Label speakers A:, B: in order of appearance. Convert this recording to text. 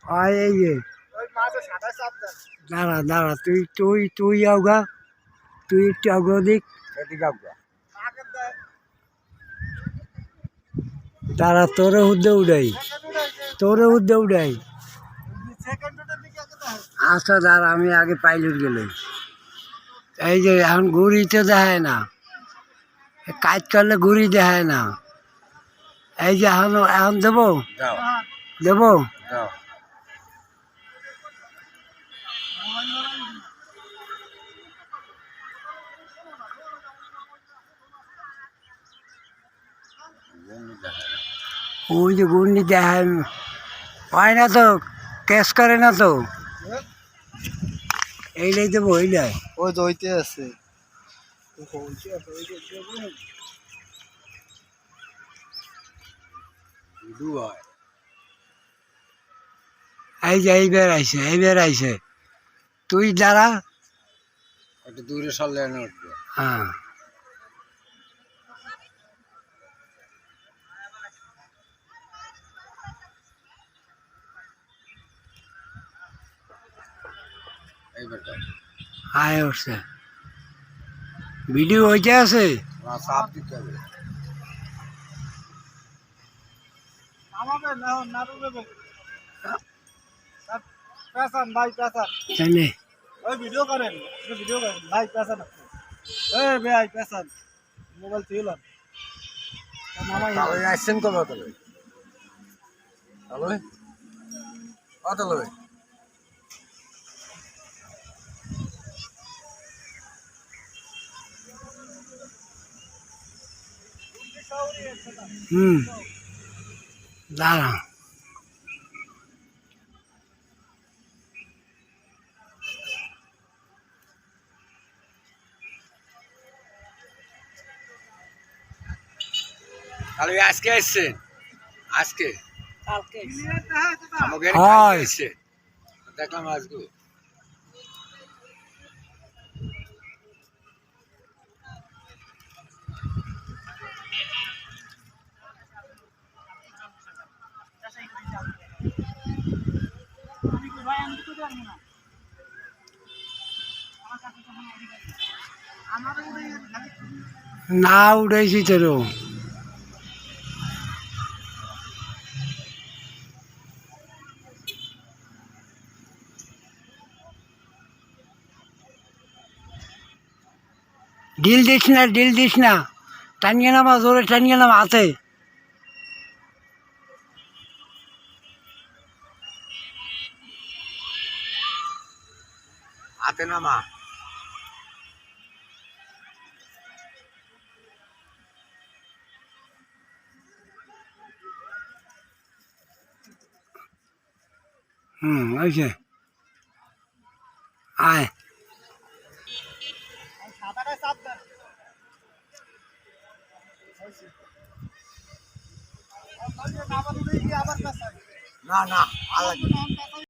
A: আয় এই যে দাঁড়া দাঁড়া তুই তুই তুই আউগা তুই একটু আগ্রহ দিক দাঁড়া তোরে উদ্দে উড়াই আচ্ছা দাঁড়া আমি আগে পাইলট গেলে এই যে এখন ঘুড়ি তো দেখায় না কাজ করলে ঘুড়ি দেখায় না এই যে এখন এখন দেবো দেবো ওই যে ঘূর্ণি দেখায় হয় না তো ক্যাশ করে না তো এইটাই দেবো এইটাই
B: ওই তো হইতে আছে
A: এই যে এইবার আইছে তুই দাঁড়া
B: একটু দূরে সরলে উঠবে
A: হ্যাঁ
B: এইবারটা
A: আয় উঠছে ভিডিও হইতে আছে
B: চাপ দিতে হবে
A: তাই নে
B: ভিডিও করেন ভাই পেছান ভাই পেছান মোবাইল ছিল আসছেন কবে তাহলে হ্যালো কত লবে
A: দাঁড়া
B: তাহলে আজকে আসছেন আজকে আমাকে
A: হয়
B: এসছে দেখলাম আজকে
A: না উঠেছি তোরও ডিল দিস না টানিয়ে নামা জোরে টানিয়ে নামা হাতে
B: হাতে নামা
A: ওইছে আয়
B: না না